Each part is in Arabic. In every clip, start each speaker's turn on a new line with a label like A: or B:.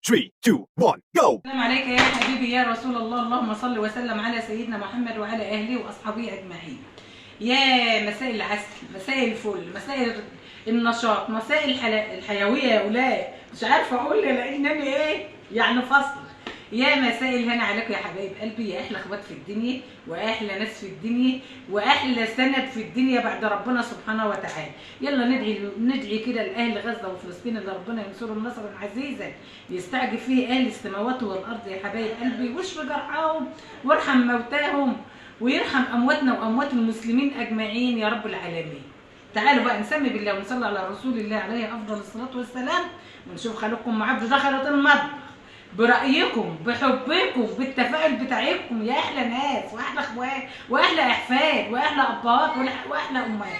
A: 3, 2, 1, go!
B: السلام عليك يا حبيبي يا رسول الله، اللهم صل وسلم على سيدنا محمد وعلى اهله واصحابه اجمعين. يا مساء العسل، مساء الفل، مساء النشاط، مساء الحيويه يا اولاد. مش عارفه اقول لانني ايه يعني فصل. يا مساء الهنا عليكم يا حبايب قلبي، يا احلى اخوات في الدنيا واحلى ناس في الدنيا واحلى سند في الدنيا بعد ربنا سبحانه وتعالى. يلا ندعي كده لاهل غزه وفلسطين اللي ربنا ينصرهم نصرا عزيزا يستعجل فيه اهل السماوات والارض يا حبايب قلبي، واشف جرحاهم وارحم موتاهم ويرحم امواتنا واموات المسلمين اجمعين يا رب العالمين. تعالوا بقى نسمي بالله ونصلي على رسول الله عليه افضل الصلاه والسلام، ونشوف خالقكم مع عبد دخلت المطبخ برأيكم بحبكم بالتفاؤل بتاعكم يا احلى ناس واحلى اخوات واحلى احفاد واحلى ابهات واحلى امهات.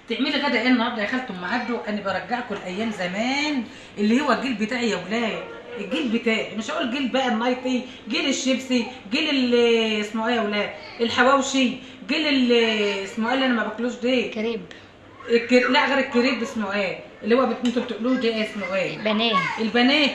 B: تعملي غدا ايه النهارده يا خالة ام عبده؟ انا برجعكم لايام زمان اللي هو الجيل بتاعي يا ولاد، الجيل بتاعي، مش هقول جيل بقى النايتي، جيل الشيبسي، جيل اللي اسمه ايه يا ولاد الحواوشي، جيل اللي اسمه ايه اللي انا ما باكلوش ده
C: كريب.
B: لا غير الكريب، اسمه ايه اللي هو انتوا بتقولوه ده اسمه ايه؟
C: بنات.
B: البنات.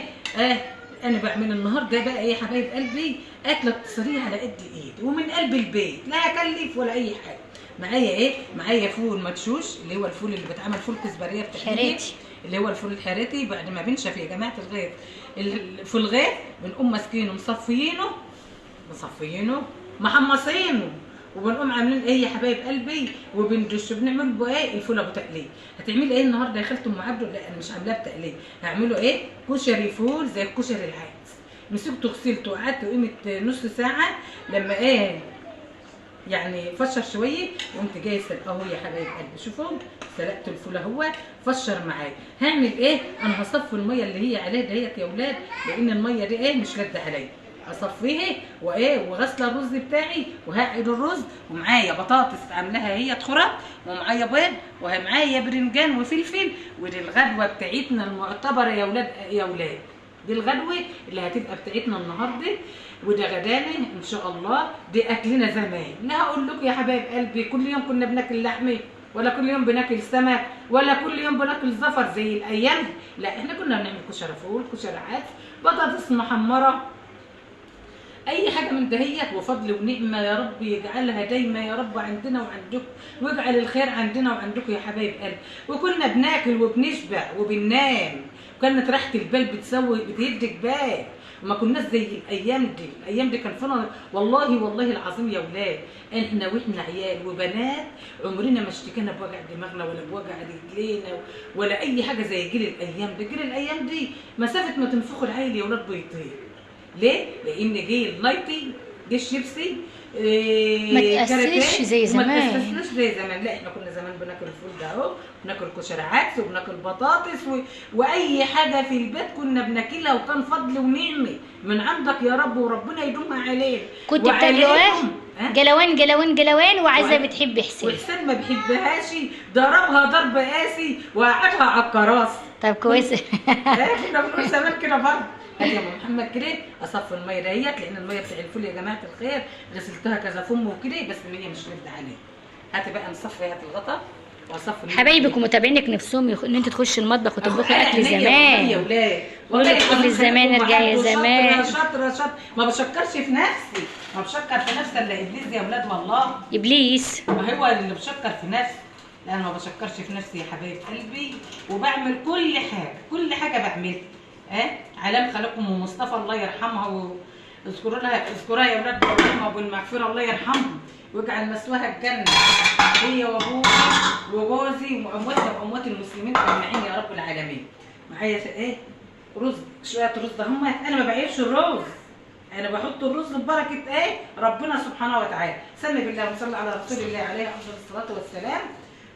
B: انا بعمل النهارده بقى ايه يا حبايب قلبي؟ اكله اقتصاديه على قد الايد ومن قلب البيت، لا اكلف ولا اي حاجه. معايا ايه؟ معايا فول مدشوش اللي هو الفول اللي بيتعمل فول كزبريه
C: حراتي،
B: اللي هو الفول الحراتي بعد ما بنشف يا جماعه الغيط. في الغيط بنقوم ماسكينه مصفيينه محمصينه، وبنقوم عاملين ايه يا حبايب قلبي وبندش بنعمل بقى ايه الفول ابو تقليه. هتعملي ايه النهارده يا خالة ام عبده؟ لا انا مش عاملاه بتقليه، هعمله ايه كشري فول زي الكشري العادي. مسكته غسلته وقعدت قيمه نص ساعه لما ايه يعني فشر شويه، وقمت جايه سلقاه يا حبايب قلبي. شوفوا سلقت الفول اهو فشر معايا. هعمل ايه؟ انا هصفي الميه اللي هي عليها ديت يا اولاد، لان الميه دي ايه مش لاده عليا. اصفيه وايه وغسله الرز بتاعي وهعقد الرز، ومعايا بطاطس عاملاها هي تخرط، ومعايا بيض، ومعايا برنجان وفلفل. ودي الغدوه بتاعتنا المعتبره يا اولاد دي الغدوه اللي هتبقى بتاعتنا النهارده، وده غدانا ان شاء الله. دي اكلنا زمان. لا هقول لكم يا حبايب قلبي كل يوم كنا بناكل لحمه، ولا كل يوم بناكل سمك، ولا كل يوم بناكل زفر زي الايام. لا احنا كنا بنعمل كشري فول، كشري عدس، بطاطس محمره، اي حاجه من دهيت. وفضل ونعمه يا رب يجعلها دايما يا رب عندنا وعندكم، ويجعل الخير عندنا وعندكم يا حبايب قلبي. وكنا بناكل وبنشبع وبننام، وكانت راحه البال بتهد جبال، وما كناش زي الايام دي كان فينا والله العظيم يا ولاد. احنا واحنا عيال وبنات عمرنا ما اشتكينا بوجع دماغنا ولا بوجع رجلينا ولا اي حاجه زي جيل الايام دي. جيل الايام دي مسافه ما تنفخوا العيل يا ولاد بيطير. ليه؟ لان جه النايتي، جه الشيبسي،
C: ما تأسسش زي زمان.
B: ما تأسسناش زي زمان. لا احنا كنا زمان بناكل الفول ده اهو، بناكل كشري عدس، وبناكل بطاطس واي حاجه في البيت كنا بناكلها، وكان فضل ونعمه من عندك يا رب، وربنا يدومها علينا.
C: كنت بتقولوا جلوان وعزه بتحب حسين،
B: وحسين ما بيحبهاش، ضربها ضرب قاسي وقعدها على الكراسي.
C: طب كويس.
B: كنا بنقول زمان كده برضه. هات يا ام محمد كده اصفي الميه ديت، لان الميه بتاع الفول يا جماعه الخير غسلتها كذا فم وكده، بس الميه مش رد عليها. هاتي بقى نصفي، هات الغطا واصفي
C: حبايبك ومتابعينك نفسهم ان انت تخشي المطبخ وتطبخي اكل زمان.
B: يا ولاد
C: والله اكل زمان، ارجع يا زمان.
B: شاطره ما بشكرش في نفسي، ما بشكر في نفسي الا ابليس يا ولاد والله.
C: ابليس
B: ما هو اللي بشكر في نفسي، لا انا ما بشكرش في نفسي يا حبايب قلبي، وبعمل كل حاجه بعملها. علام خالقكم ومصطفى الله يرحمها، اذكرها يا ولاد بالرحمه وبالمغفره، الله يرحمها ويجعل مسواها الجنه، هي وابوي وجوزي وامواتنا واموات المسلمين اجمعين يا رب العالمين. معايا ايه رز، شويه رز ده هم. انا ما بعيبش الرز، انا بحط الرز ببركه ايه ربنا سبحانه وتعالى. سمي بالله وصلي على رسول الله عليه افضل الصلاه والسلام.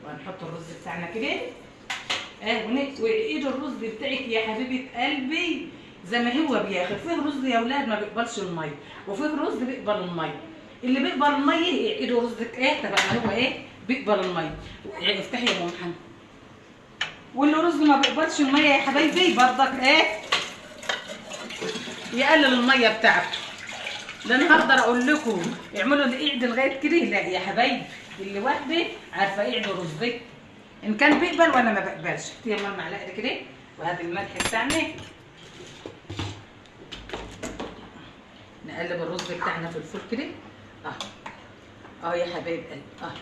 B: وهنحط الرز بتاعنا كده وايد الرز بتاعك يا حبيبه قلبي زي ما هو بياخد. فيه رز يا اولاد ما بيقبلش الميه، وفيه رز بيقبل الميه. اللي بيقبل الميه ايده رزك تبقى هو بيقبل الميه. افتحي يا ام محمد. واللي رز ما بيقبلش الميه يا حبايبي برضك يقلل الميه بتاعته. لا انا هقدر اقول لكم اعملوا القعد لغايه كده، لا يا حبايبي اللي واحده عارفه قعد رزك ان كان بيقبل ولا ما بيقبلش. هاتي يا ماما معلقه كده، وهات الملح بتاعنا نقلب الرز بتاعنا في الفول كده. يا حبايب قلبي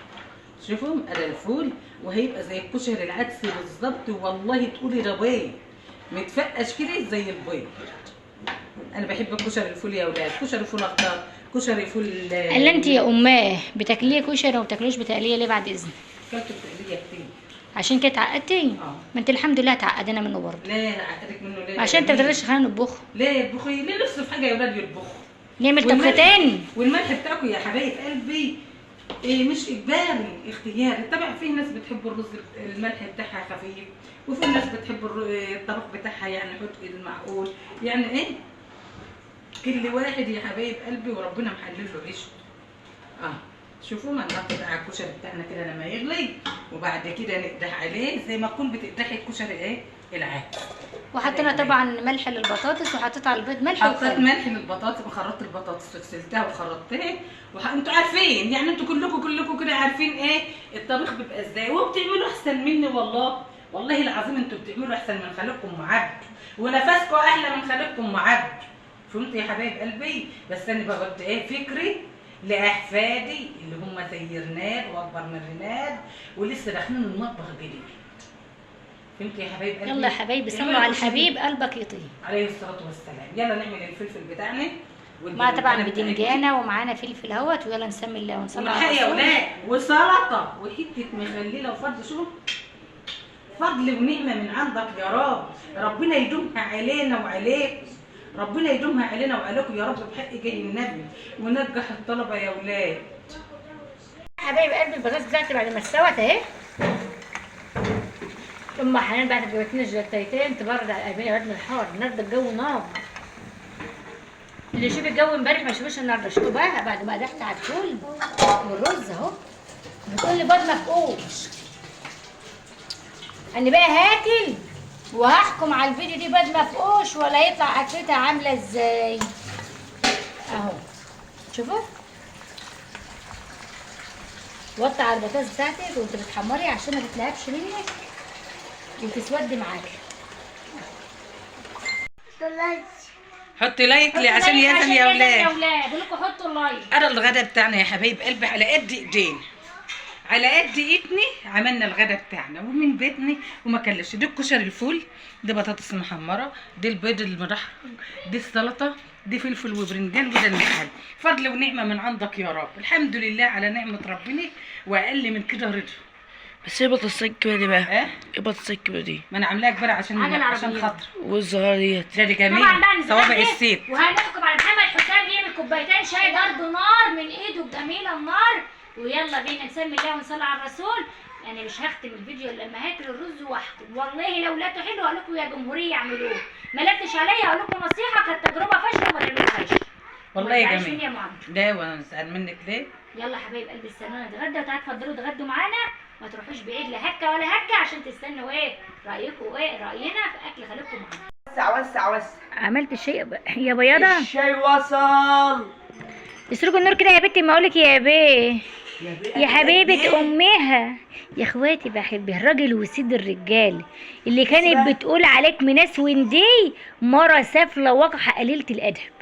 B: شوفوا مقلب الفول، وهيبقى زي الكشري العدس بالظبط، والله تقولي روايه متفقش كده زي البيض. انا بحب الكشري الفول يا اولاد، كشري فول اخضر، كشري فول.
C: الا انت يا اماه بتاكليه كشري وما بتاكلوش بتقليه ليه بعد اذنك؟
B: كلت بتقليه كتير
C: عشان كده اتعقدتي؟ ما انت الحمد لله اتعقدنا منه برضه.
B: ليه عقدك منه ليه؟
C: عشان انت ما بتقدرش تخلينا نطبخ.
B: ليه يطبخي؟ ليه نفسه في حاجه يا اولاد يطبخوا؟
C: نعمل طبختين.
B: والملح بتاعكم يا حبايب قلبي مش اجباري، اختياري. طبعا في ناس بتحب الرز الملح بتاعها خفيف، وفي ناس بتحب الطبخ بتاعها يعني حط المعقول، يعني كل واحد يا حبايب قلبي وربنا محلل له عيشه. شوفوا ما نغطي على الكشري بتاعنا كده لما يغلي، وبعد كده نقدح عليه زي ما تكون بتقدحي الكشري العادي.
C: وحطينا طبعا ملح للبطاطس، وحطيت على البيض ملح
B: حطيت ملح للبطاطس، وخرطت البطاطس وغسلتها وخرطتها انتوا عارفين، يعني انتوا كلكم كده عارفين الطبيخ بيبقى ازاي، وبتعملوا احسن مني والله العظيم. انتوا بتعملوا احسن من خالقكم ام عبد، ونفسكم احلى من خالقكم ام عبد. فهمت يا حبايب قلبي؟ بس انا بقعد فكري لاحفادي اللي هم زي رناد واكبر من رناد ولسه داخلين المطبخ جديد. فهمت يا حبايب قلبي؟
C: يلا يا حبايبي صلوا على الحبيب قلبك يطيب
B: عليه الصلاه والسلام. يلا نعمل الفلفل بتاعنا
C: مع طبعا بدنجانه ومعانا فلفل اهوت، ويلا نسمي الله ونصلي على
B: الرسول. يا اولاد وسلطه وحته مخلله وفضل، شوف فضل ونعمه من عندك يا رب، ربنا يدومها علينا وعليكم، ربنا يدومها علينا وعليكم يا رب بحق جاي النبي، ونجح الطلبه يا اولاد.
C: حبايب قلبي البطاطس بتاعتي بعد ما استوت اهي. ام حنان بعد جابت لنا الجلتيتين تبرد على قلبنا بعد الحار. النهارده الجو نار، اللي يشوف الجو امبارح ما يشوفش النهارده. شوفوا بقى بعد ما قدحت على الفول والرز اهو، بتقول لي بيض مفقوش. انا بقى هاكل وهحكم على الفيديو دي بيض مفقوش ولا يطلع اكلتها عامله ازاي اهو. شوفوا وطي على البطاطس بتاعتك وانت بتحمري عشان ما تتلهبش منك وتسودي معاكي.
B: حطي لايك لي عشان يزن يا اولاد.
C: بقول لكم حطوا اللايك.
B: انا الغدا بتاعنا يا حبايب قلبي على قد ايدينا، على قد ايدني عملنا الغدا بتاعنا ومن بيتنا وما كلفش. دي الكشري الفول، دي بطاطس محمره، دي البيض المرحرج، دي السلطه، دي فلفل وبرنجان، وده المحل. فضل ونعمه من عندك يا رب، الحمد لله على نعمه ربنا، واقل من كده رضا.
A: بس ايه بطاطس الكبيرة دي بقى؟ ايه بطاطس الكبيرة دي؟
B: ما انا عاملاها كبيره عشان خاطر.
A: والصغيرة ديت؟
B: ده جميل صوابع الست.
C: وهنحكم على محمد حسام يعمل كوبايتين شاي ضرب نار من ايده الجميله النار. ويلا بينا نسمي الله ونصلي على الرسول. يعني مش هختم الفيديو الا لما هاكل الرز واحكم. والله لو لا تحلوا اقول لكم يا جمهوريه اعملوه، ما لفتش عليا اقول لكم نصيحه كانت تجربه فاشله وما تعملوهاش.
B: والله يا جميل. لا وانا نسال منك ليه؟
C: يلا حبايب قلبي استنونا نتغدى، وتعالوا اتفضلوا اتغدوا معانا، ما تروحوش بعيد لا هكه ولا هكه عشان تستنوا رايكم راينا في اكل خليكم معانا.
A: وسع
C: عملت الشيء يا بياضه.
A: الشاي وصل.
C: يسرقوا النور كده يا بنتي، ما اقولك يا بيه يا حبيبه امها. يا اخواتي بحب الراجل وسيد الرجال اللي كانت بتقول عليك مناس وندي مره سافله وقحه قليله الادب.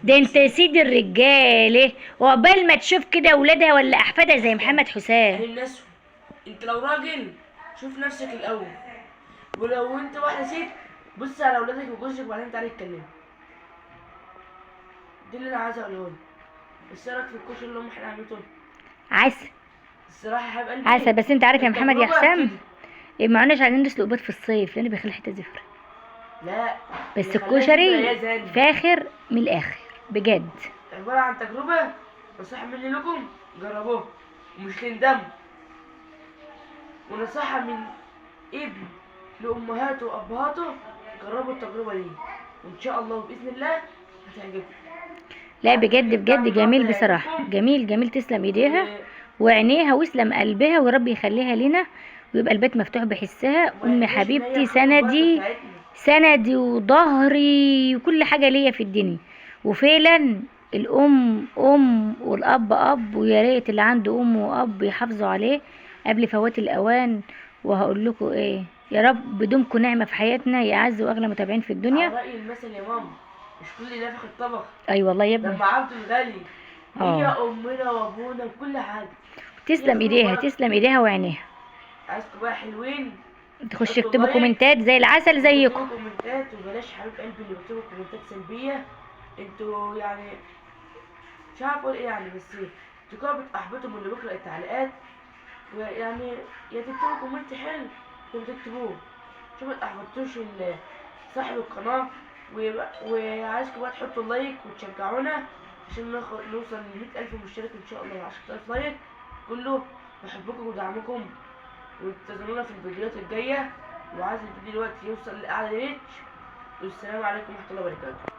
C: ده انت سيد الرجاله، وعقبال ما تشوف كده اولادها ولا احفادها زي محمد حسام.
A: الناس انت لو راجل شوف نفسك الاول، ولو انت واحده ست بص على اولادك وجوزك وبعدين تعالي اتكلمي. دي اللي انا عايزه اقوله لك. بس ايه رايك في الكشري اللي احنا عملته؟
C: عسل
A: الصراحه يا حبيب قلبي
C: عسل. بس انت عارف يا محمد يا حسام ما قلناش عايزين نسلق بيض في الصيف لان بيخلي حته زفره.
A: لا
C: بس الكشري فاخر من الاخر بجد.
A: عباره عن تجربه، نصيحه مني لكم جربوها ومش تندموا، ونصيحه من ابن لامهاته وابهاته جربوا التجربه دي، وان شاء الله باذن الله هتعجبكم.
C: لا بجد بجد جميل بصراحه، جميل. تسلم ايديها وعينيها ويسلم قلبها، ورب يخليها لنا ويبقى البيت مفتوح بحسها. ام حبيبتي سندي وظهري وكل حاجه ليا في الدنيا. وفعلا الام ام والاب اب، ويا ريت اللي عنده ام واب يحافظوا عليه قبل فوات الاوان. وهقول لكم يا رب بدومكم نعمه في حياتنا يا اعز واغلى متابعين في الدنيا.
A: على راي المثل يا ماما، مش كل نفخ الطبخ.
C: اي والله يا ابني.
A: لما عبده الغالي هي
C: اه
A: امنا وابونا وكل حاجه.
C: تسلم ايديها، تسلم ايديها وعينيها.
A: عايزكم بقى حلوين
C: تخش
A: حطوا
C: اكتبوا
A: لايك،
C: كومنتات زي العسل زيكم.
A: اكتبوا كومنتات، وبلاش حبيب قلبي اللي بيكتبوا كومنتات سلبيه. انتوا يعني مش عارف اقول ايه يعني، بس انتوا كده بتحبطوا من اللي بيقرا التعليقات. ويعني يا تكتبوا كومنت حلو يا ما تكتبوه، عشان ما تحبطوش صاحب القناه. وعايزكم بقى تحطوا لايك وتشجعونا عشان نوصل ل100,000 مشترك ان شاء الله، و10,000 لايك. كله بحبكم ودعمكم، وانتظرونا في الفيديوهات الجايه. وعايز الفيديو دلوقتي يوصل لاعلى ريتش. والسلام عليكم ورحمه الله وبركاته.